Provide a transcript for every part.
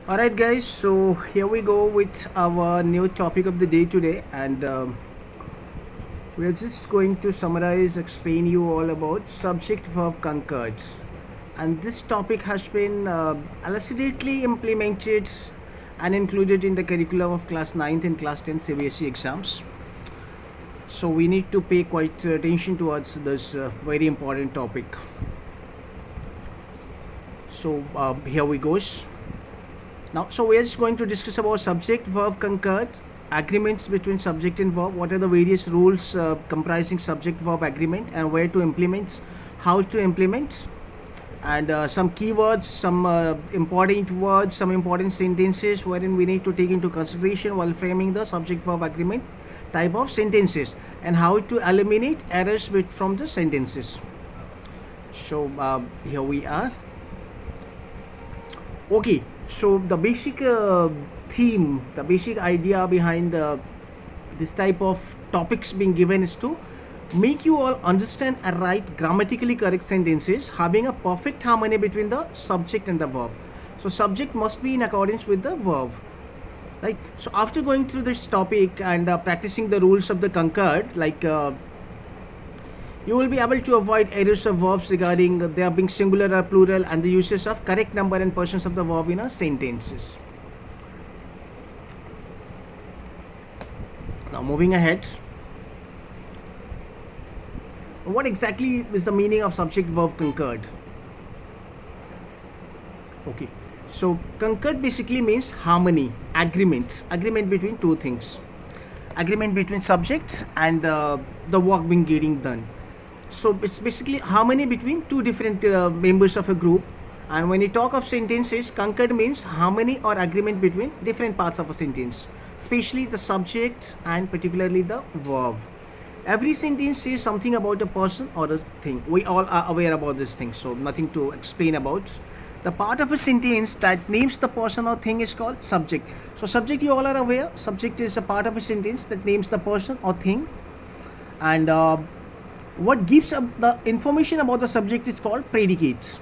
Alright guys, so here we go with our new topic of the day today, and we are just going to summarize, explain you all about subject verb concord. And this topic has been elucidately implemented and included in the curriculum of class 9th and class 10th CBSE exams. So we need to pay quite attention towards this very important topic. So here we goes. Now, so we are just going to discuss about subject verb concord, agreements between subject and verb, what are the various rules comprising subject verb agreement, and where to implement, how to implement, and some keywords, some important words, some important sentences wherein we need to take into consideration while framing the subject verb agreement type of sentences, and how to eliminate errors from the sentences. So here we are. Okay, so the basic theme, the basic idea behind this type of topics being given is to make you all understand and write grammatically correct sentences having a perfect harmony between the subject and the verb. So subject must be in accordance with the verb, right? So after going through this topic and practicing the rules of the concord, like you will be able to avoid errors of verbs regarding their being singular or plural, and the uses of correct number and persons of the verb in a sentences. Now moving ahead, what exactly is the meaning of subject verb concord? Okay, so concord basically means harmony, agreement between two things, agreement between subject and the work being getting done. So it's basically harmony between two different members of a group. And when you talk of sentences, concord means harmony or agreement between different parts of a sentence, especially the subject and particularly the verb. Every sentence says something about a person or a thing. We all are aware about this thing, so nothing to explain about. The part of a sentence that names the person or thing is called subject. So subject, you all are aware, subject is a part of a sentence that names the person or thing. And what gives up the information about the subject is called predicate.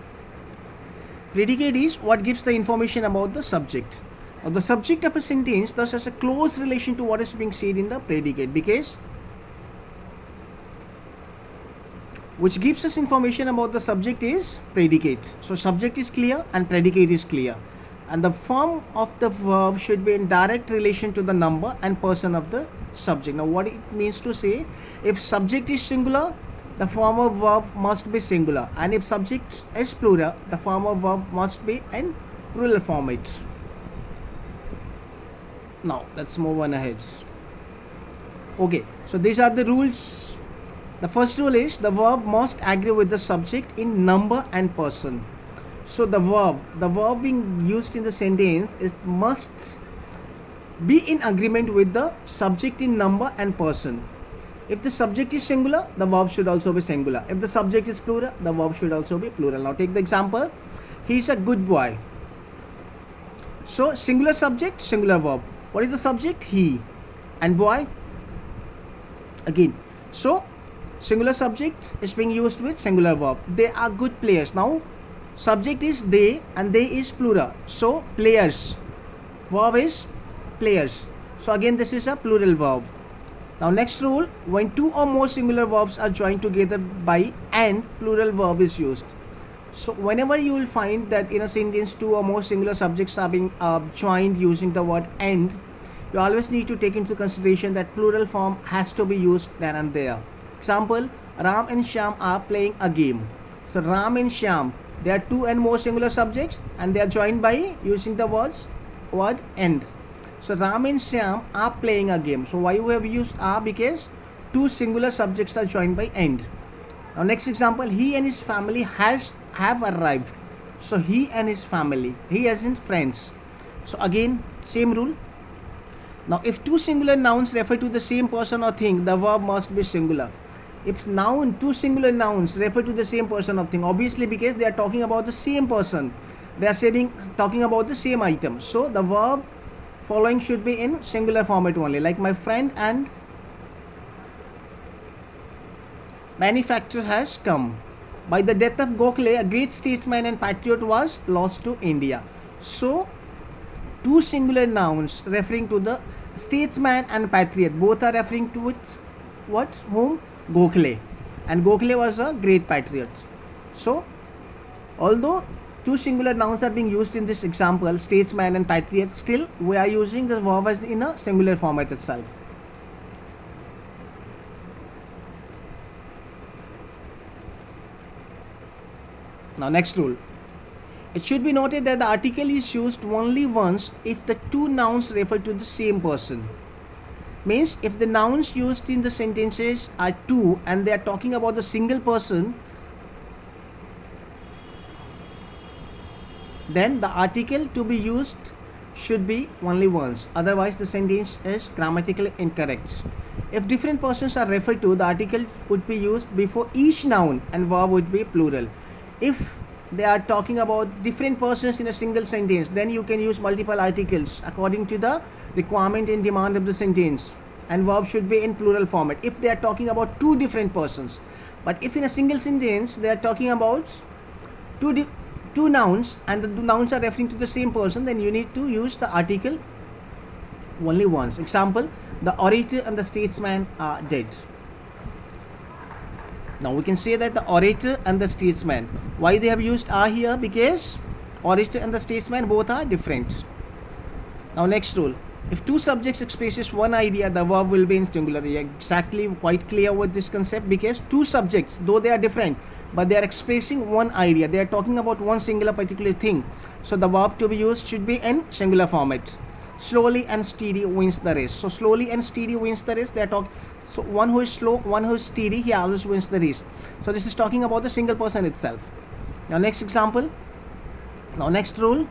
Predicate is what gives the information about the subject. Now the subject of a sentence thus has a close relation to what is being said in the predicate, because which gives us information about the subject is predicate. So subject is clear and predicate is clear, and the form of the verb should be in direct relation to the number and person of the subject. Now what it means to say, if subject is singular, the form of verb must be singular, and if subject is plural, the form of verb must be in plural format. Now let's move on ahead. Okay, so these are the rules. The first rule is the verb must agree with the subject in number and person. So the verb being used in the sentence must be in agreement with the subject in number and person. If the subject is singular, the verb should also be singular. If the subject is plural, the verb should also be plural. Now take the example, he is a good boy. So singular subject, singular verb. What is the subject? He. And boy, again. So singular subject is being used with singular verb. They are good players. Now subject is they and they is plural. So players. Verb is players. So again this is a plural verb. Now next rule, when two or more singular verbs are joined together by and, plural verb is used. So whenever you will find that in a sentence two or more singular subjects are being joined using the word and, you always need to take into consideration that plural form has to be used then and there. Example, Ram and Shyam are playing a game. So Ram and Shyam, they are two and more singular subjects and they are joined by using the word and. So Ram and Shyam are playing a game. So why we have used are? Because two singular subjects are joined by and. Now next example, he and his family have arrived. So he and his family, he as in friends. So again same rule. Now if two singular nouns refer to the same person or thing, the verb must be singular. If two singular nouns refer to the same person or thing, obviously because they are talking about the same person, they are talking about the same item. So the verb following should be in singular format only, like my friend and manufacturer has come. By the death of Gokhale, a great statesman and patriot was lost to India. So two singular nouns referring to the statesman and patriot. Both are referring to what? Whom? Gokhale. And Gokhale was a great patriot. So, although two singular nouns are being used in this example, statesman and patriot, still we are using the verb as in a singular format itself. Now, next rule. It should be noted that the article is used only once if the two nouns refer to the same person. Means if the nouns used in the sentences are two and they are talking about the single person, then the article to be used should be only once. Otherwise, the sentence is grammatically incorrect. If different persons are referred to, the article would be used before each noun and verb would be plural. If they are talking about different persons in a single sentence, then you can use multiple articles according to the requirement and demand of the sentence, and verb should be in plural format if they are talking about two different persons. But if in a single sentence they are talking about two nouns and the nouns are referring to the same person, then you need to use the article only once. Example, the orator and the statesman are dead. Now we can say that the orator and the statesman, why they have used are here? Because orator and the statesman both are different. Now next rule, if two subjects expresses one idea, the verb will be in singular. Exactly, quite clear with this concept, because two subjects, though they are different, but they are expressing one idea, they are talking about one singular particular thing, so the verb to be used should be in singular format. Slowly and steady wins the race. So slowly and steady wins the race. They are talking. So one who is slow, one who is steady, he always wins the race. So this is talking about the single person itself. Now next example. Now next rule.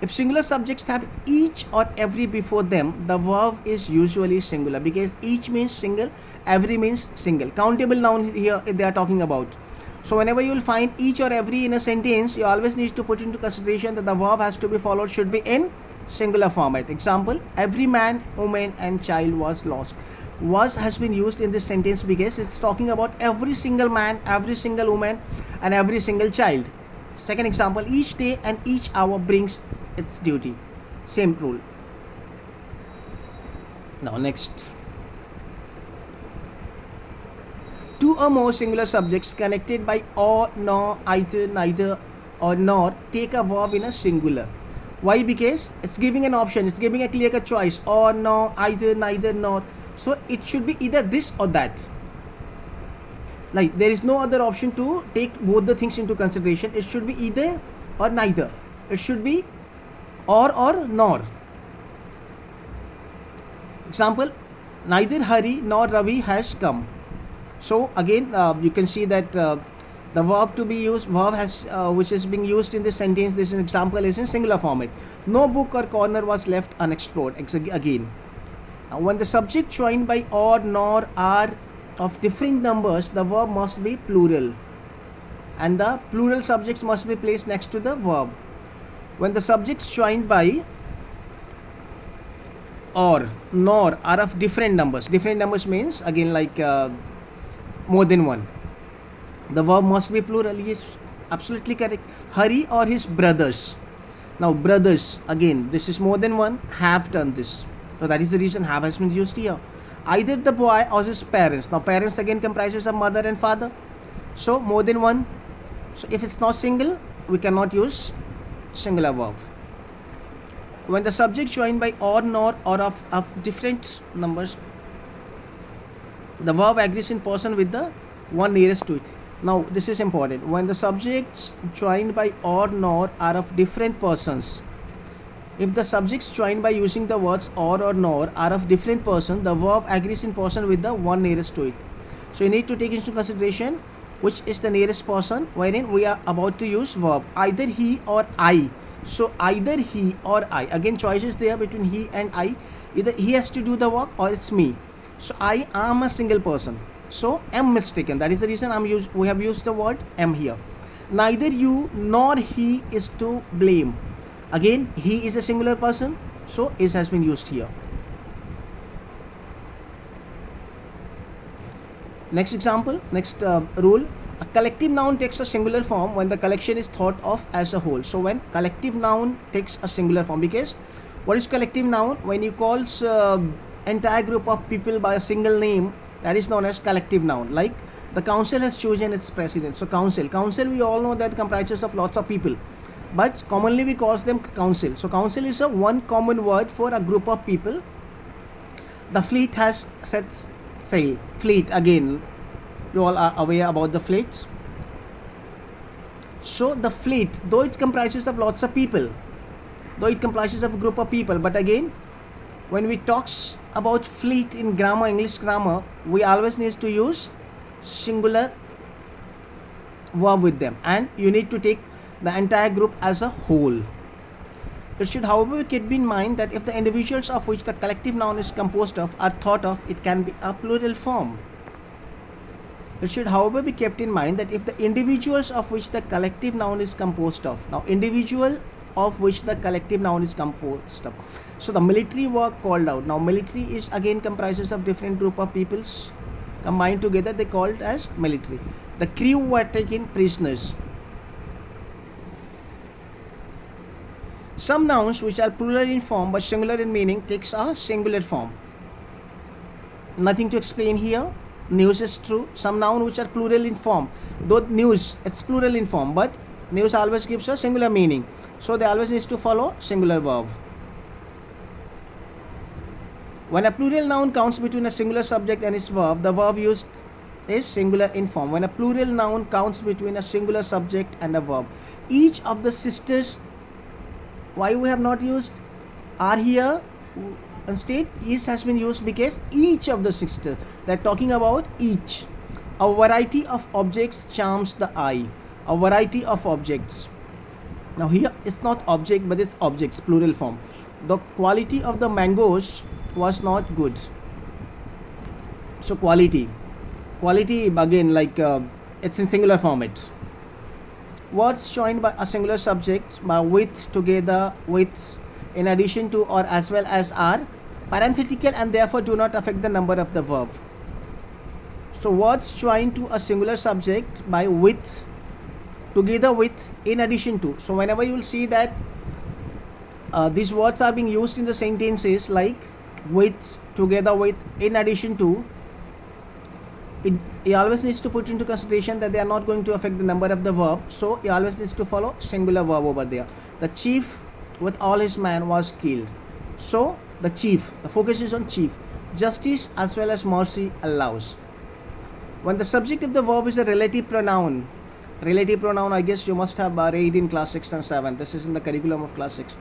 If singular subjects have each or every before them, the verb is usually singular, because each means single, every means single. Countable noun here they are talking about. So whenever you will find each or every in a sentence, you always need to put into consideration that the verb has to be followed, should be in singular format. Example, every man, woman and child was lost. Was has been used in this sentence because it's talking about every single man, every single woman and every single child. Second example, each day and each hour brings its duty. Same rule. Now next. Two or more singular subjects connected by or, nor, either, neither or nor take a verb in a singular. Why? Because it's giving an option, it's giving a clear-cut choice, or, no, either, neither, nor. So it should be either this or that. Like there is no other option to take both the things into consideration. It should be either or neither. It should be or nor. Example, neither Hari nor Ravi has come. So again, you can see that the verb to be used, verb has which is being used in this sentence, this example is in singular format. No book or corner was left unexplored. Again, when the subject joined by or, nor, are of different numbers, the verb must be plural, and the plural subjects must be placed next to the verb. When the subjects joined by or, nor are of different numbers means again like more than one, the verb must be plural. Yes, absolutely correct. Hari or his brothers. Now brothers, again this is more than one, have done this. So that is the reason have has been used here. Either the boy or his parents. Now parents again comprises of mother and father. So more than one. So if it's not single, we cannot use singular verb. When the subject joined by or, nor, or of different numbers, the verb agrees in person with the one nearest to it. Now this is important. When the subjects joined by or, nor are of different persons, if the subjects joined by using the words or nor are of different person, the verb agrees in person with the one nearest to it. So you need to take into consideration which is the nearest person wherein we are about to use verb, either he or I. So either he or I, again choices there between he and I. Either he has to do the work or it's me. So I am a single person, so am mistaken. That is the reason we have used the word am here. Neither you nor he is to blame. Again, he is a singular person, so is has been used here. Next example, next rule. A collective noun takes a singular form when the collection is thought of as a whole. So when collective noun takes a singular form, because What is collective noun? When you call entire group of people by a single name, that is known as collective noun. Like the council has chosen its president. So council we all know that comprises of lots of people, but commonly we call them council. So council is a one common word for a group of people. The fleet has set sail. Fleet, again, you all are aware about the fleets. So the fleet, though it comprises of lots of people, though it comprises of a group of people, but again, when we talks about fleet in grammar, English grammar, we always need to use singular verb with them, and you need to take the entire group as a whole. It should, however, keep in mind that if the individuals of which the collective noun is composed of are thought of, it can be a plural form. It should, however, be kept in mind that if the individuals of which the collective noun is composed of, now individual of which the collective noun is composed of. So the military were called out. Now military is again comprises of different group of peoples combined together, they called as military. The crew were taken prisoners. Some nouns which are plural in form but singular in meaning takes a singular form. Nothing to explain here. News is true. Some nouns which are plural in form, though news it's plural in form, but news always gives a singular meaning, so they always need to follow singular verb. When a plural noun counts between a singular subject and its verb, the verb used is singular in form. When a plural noun counts between a singular subject and a verb, each of the sisters, why we have not used are here instead, is has been used because each of the sisters, they're talking about each. A variety of objects charms the eye. A variety of objects. Now here it's not object but it's objects, plural form. The quality of the mangoes was not good. So quality again, like it's in singular format. Words joined by a singular subject by with, together with, in addition to, or as well as are parenthetical and therefore do not affect the number of the verb. So words joined to a singular subject by with, together with, in addition to. So whenever you will see that these words are being used in the sentences like with, together with, in addition to, he always needs to put into consideration that they are not going to affect the number of the verb, so he always needs to follow singular verb over there. The chief with all his men was killed. So the chief, the focus is on chief. Justice as well as mercy allows. When the subject of the verb is a relative pronoun, I guess you must have read in class 6 and 7. This is in the curriculum of class 6.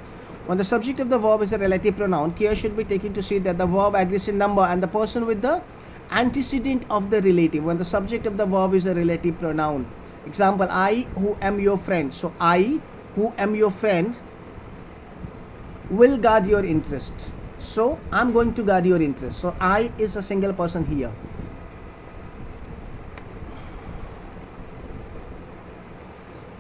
When the subject of the verb is a relative pronoun, care should be taken to see that the verb agrees in number and the person with the antecedent of the relative. When the subject of the verb is a relative pronoun, example, I who am your friend. So I who am your friend will guard your interest. So I'm going to guard your interest. So I is a single person here.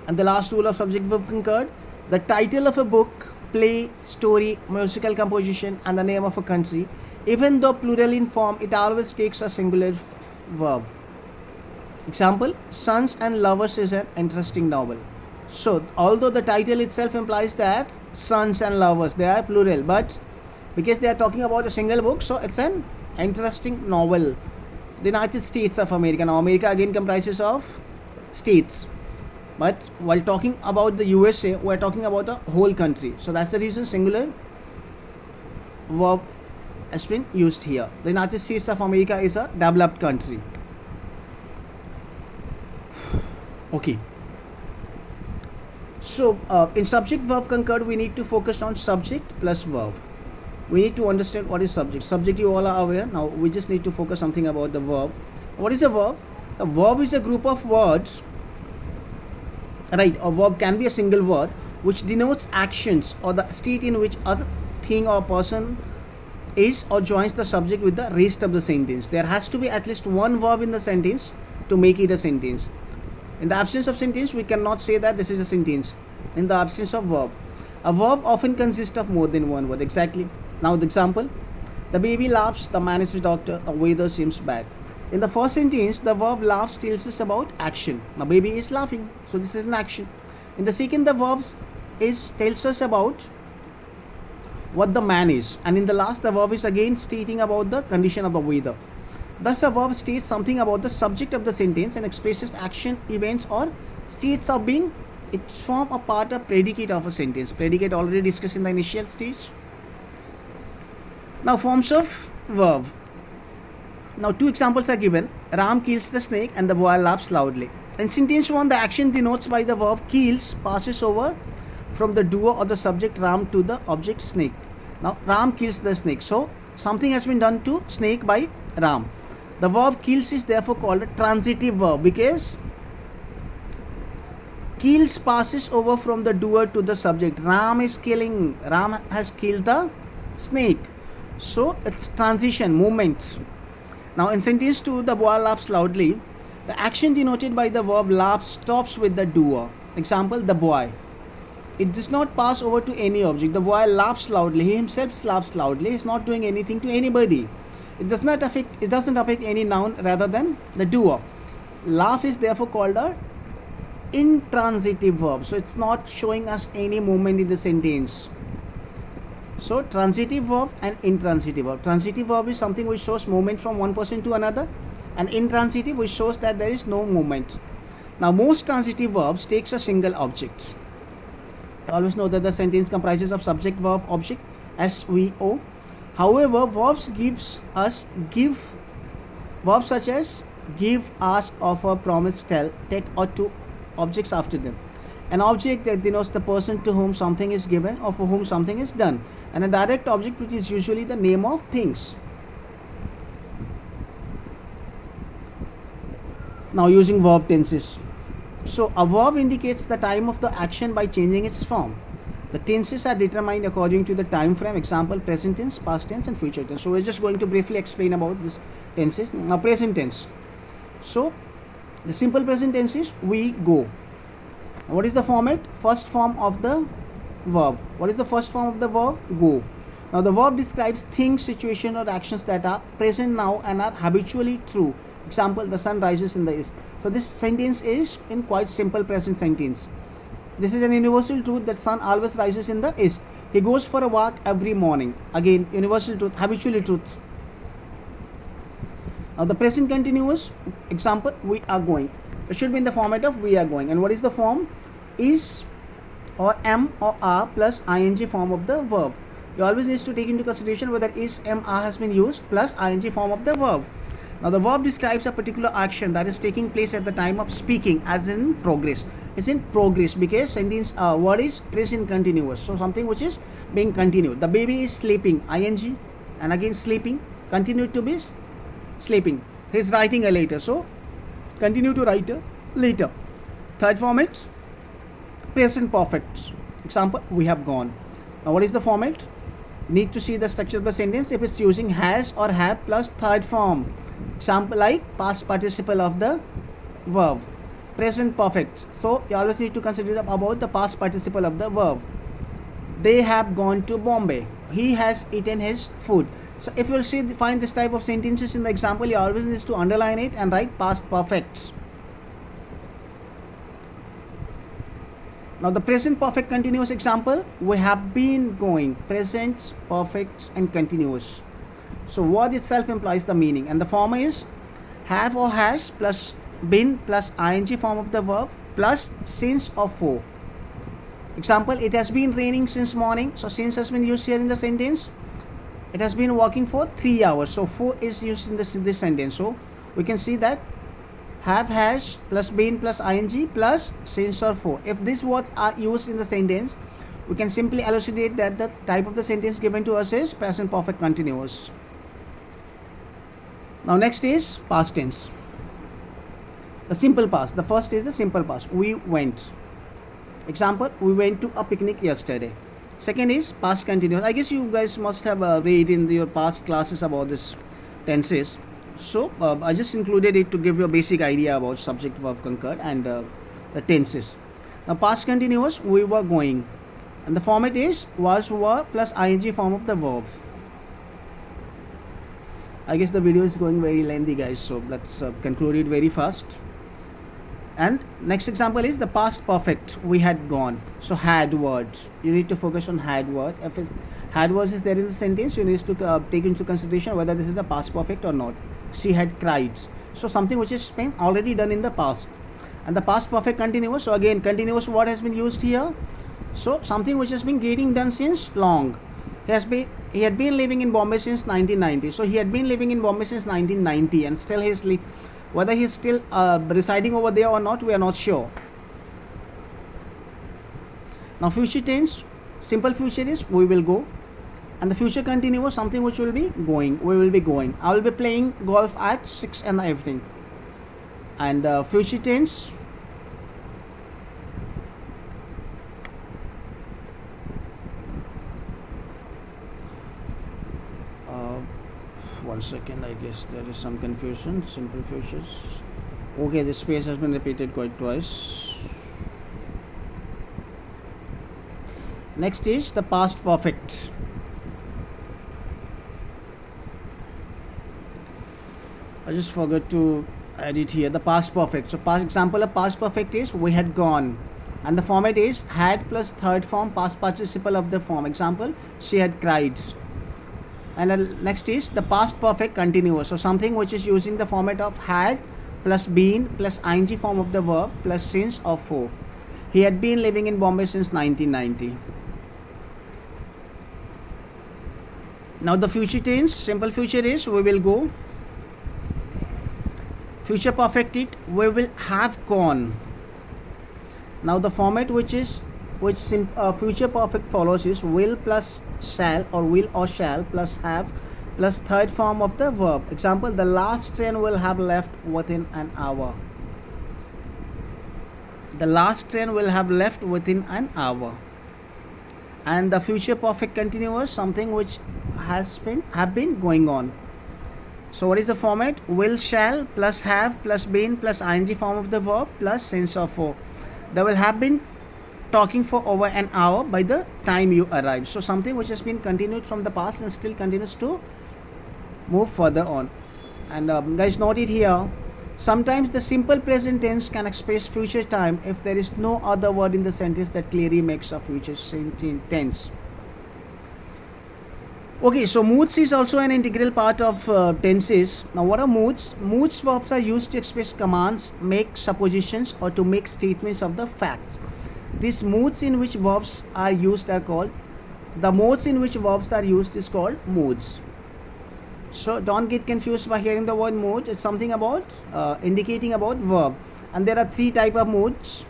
And the last rule of subject verb concurred. The title of a book, play, story, musical composition and the name of a country, even though plural in form, it always takes a singular verb. Example, Sons and Lovers is an interesting novel. So although the title itself implies that sons and lovers, they are plural, but because they are talking about a single book, so it's an interesting novel. The United States of America. Now America again comprises of states, but while talking about the USA, we are talking about a whole country. So that's the reason singular verb has been used here. The United States of America is a developed country. Okay. So in subject verb concurred, we need to focus on subject plus verb. We need to understand what is subject. Subject you all are aware. Now we just need to focus something about the verb. What is a verb? A verb is a group of words, right? A verb can be a single word which denotes actions or the state in which other thing or person is or joins the subject with the rest of the sentence. There has to be at least one verb in the sentence to make it a sentence. In the absence of sentence, we cannot say that this is a sentence. In the absence of verb, a verb often consists of more than one word. Exactly. Now the example, the baby laughs, the man is the doctor, the weather seems bad. In the first sentence, the verb laughs tells us about action. The baby is laughing, so this is an action. In the second, the verb tells us about what the man is, and in the last the verb is again stating about the condition of the weather. Thus a verb states something about the subject of the sentence and expresses action, events or states of being. It forms a part of predicate of a sentence. Predicate already discussed in the initial stage. Now forms of verb. Now two examples are given. Ram kills the snake and the boy laughs loudly. In sentence 1, the action denotes by the verb kills passes over from the doer or the subject Ram to the object snake. Now Ram kills the snake. So something has been done to snake by Ram. The verb kills is therefore called a transitive verb because kills passes over from the doer to the subject. Ram is killing. Ram has killed the snake. So it's transition, movement. Now in sentence 2, the boy laughs loudly. The action denoted by the verb laugh stops with the doer. Example, the boy. It does not pass over to any object. The boy laughs loudly. He himself laughs loudly. He is not doing anything to anybody. It doesn't affect any noun rather than the doer. Laugh is therefore called a intransitive verb. So it's not showing us any movement in the sentence. So transitive verb and intransitive verb. Transitive verb is something which shows movement from one person to another, and intransitive which shows that there is no movement. Now most transitive verbs takes a single object. Always know that the sentence comprises of subject, verb, object, SVO. However, verbs verbs such as give, ask, offer, promise, tell, take or two objects after them. An object that denotes the person to whom something is given or for whom something is done, and a direct object which is usually the name of things. Now using verb tenses. So a verb indicates the time of the action by changing its form. The tenses are determined according to the time frame. Example, present tense, past tense and future tense. So we're just going to briefly explain about this tenses. Now present tense. So the simple present tense is we go. What is the format? First form of the verb. What is the first form of the verb? Go. Now the verb describes things, situations or actions that are present now and are habitually true. Example, the sun rises in the east. So this sentence is in quite simple present sentence. This is an universal truth that sun always rises in the east. He goes for a walk every morning. Again, universal truth, habitually truth. Now the present continuous. Example, we are going. It should be in the format of we are going. And what is the form? Is or am or are plus ing form of the verb. You always need to take into consideration whether is, am, are has been used plus ing form of the verb. Now the verb describes a particular action that is taking place at the time of speaking, as in progress. It's in progress because sentence word is present continuous. So something which is being continued. The baby is sleeping, ing, and again sleeping, continued to be sleeping. He is writing a letter, so continue to write a letter. Third format, present perfect. Example, we have gone. Now what is the format? Need to see the structure of the sentence if it's using has or have plus third form. Example like past participle of the verb. Present perfect. So you always need to consider about the past participle of the verb. They have gone to Bombay. He has eaten his food. So if you will see find this type of sentences in the example, you always need to underline it and write past perfect. Now the present perfect continuous example, we have been going. Present perfect and continuous. So word itself implies the meaning, and the form is have or has plus been plus ing form of the verb plus since or for. Example, it has been raining since morning. So since has been used here in the sentence. It has been working for 3 hours. So for is used in this sentence. So we can see that have, has plus been plus ing plus since or for. If these words are used in the sentence, we can simply elucidate that the type of the sentence given to us is present perfect continuous. Now next is past tense. The simple past. The first is the simple past. We went. Example, we went to a picnic yesterday. Second is past continuous. I guess you guys must have read in your past classes about this tenses. So I just included it to give you a basic idea about subject, verb, concurred and the tenses. Now past continuous, we were going, and the format is was, were plus ing form of the verb. I guess the video is going very lengthy, guys, so let's conclude it very fast. And next example is the past perfect. We had gone. So had word. You need to focus on had word. If it's Had versus there is a sentence, you need to take into consideration whether this is a past perfect or not. She had cried. So something which is been already done in the past. And the past perfect continuous. So again, continuous what has been used here? So something which has been getting done since long. He had been living in Bombay since 1990. So he had been living in Bombay since 1990, and still whether he's still residing over there or not, we are not sure. Now future tense, simple future is we will go, and the future continuous something which will be going. We will be going. I will be playing golf at 6 in the evening. And future tense, one second, I guess there is some confusion. Simple futures. Okay, this space has been repeated quite twice. Next is the past perfect. I just forgot to add it here. The past perfect. So past example of past perfect is we had gone, and the format is had plus third form past participle of the form. Example, she had cried. And then next is the past perfect continuous. So something which is using the format of had plus been plus ing form of the verb plus since or for. He had been living in Bombay since 1990. Now the future tense, simple future is we will go. Future perfect it, we will have gone. Now the format future perfect follows is will plus shall or will or shall plus have plus third form of the verb. Example, the last train will have left within an hour. The last train will have left within an hour. And the future perfect continuous, something which have been going on. So what is the format? Will, shall plus have plus been plus ing form of the verb plus since or for. They will have been talking for over an hour by the time you arrive. So something which has been continued from the past and still continues to move further on. And guys, note it here. Sometimes the simple present tense can express future time if there is no other word in the sentence that clearly makes a future tense. Okay, so moods is also an integral part of tenses. Now what are moods? Moods verbs are used to express commands, make suppositions, or to make statements of the facts. These modes in which verbs are used are called, the modes in which verbs are used is called moods. So don't get confused by hearing the word mood. It's something about indicating about verb. And there are three types of moods: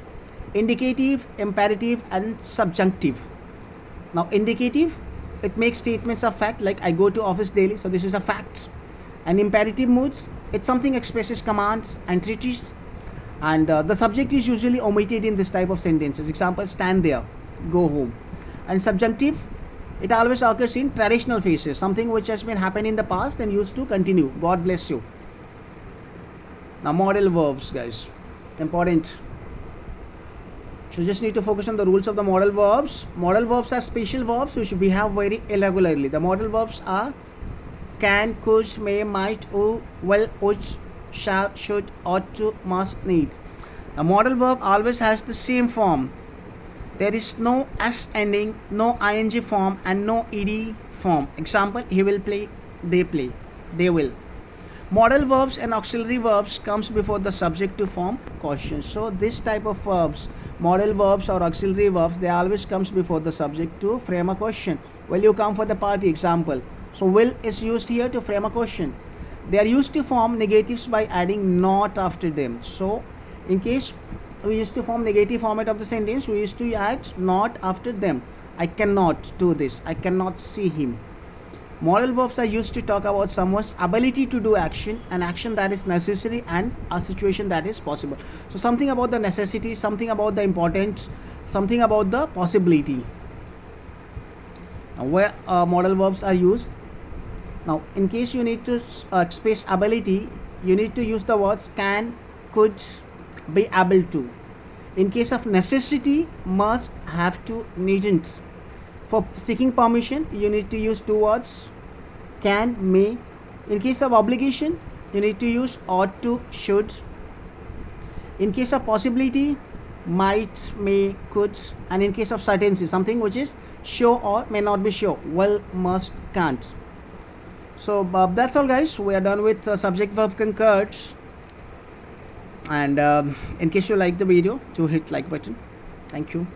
indicative, imperative, and subjunctive. Now indicative, it makes statements of fact, like I go to office daily, so this is a fact. And imperative moods, it's something expresses commands and treaties, and the subject is usually omitted in this type of sentences. Example, stand there, go home. And subjunctive, it always occurs in traditional phases, something which has been happened in the past and used to continue. God bless you. Now modal verbs, guys, important. So just need to focus on the rules of the modal verbs. Modal verbs are special verbs which behave very irregularly. The modal verbs are can, could, may, might, will, would, shall, should, ought to, must, need. A modal verb always has the same form. There is no s ending, no ing form, and no ed form. Example, he will play, they will. Modal verbs and auxiliary verbs comes before the subject to form question. So this type of verbs, modal verbs or auxiliary verbs, they always comes before the subject to frame a question. Will you come for the party? Example. So will is used here to frame a question. They are used to form negatives by adding not after them. So in case we used to form negative format of the sentence, we used to add not after them. I cannot do this. I cannot see him. Modal verbs are used to talk about someone's ability to do action, an action that is necessary, and a situation that is possible. So something about the necessity, something about the importance, something about the possibility. Now where modal verbs are used. Now in case you need to express ability, you need to use the words can, could, be able to. In case of necessity, must, have to, needn't. For seeking permission, you need to use two words, can, may. In case of obligation, you need to use ought to, should. In case of possibility, might, may, could. And in case of certainty, something which is sure or may not be sure, will, must, can't. So that's all guys, we are done with subject verb concord. And in case you like the video, do hit like button. Thank you.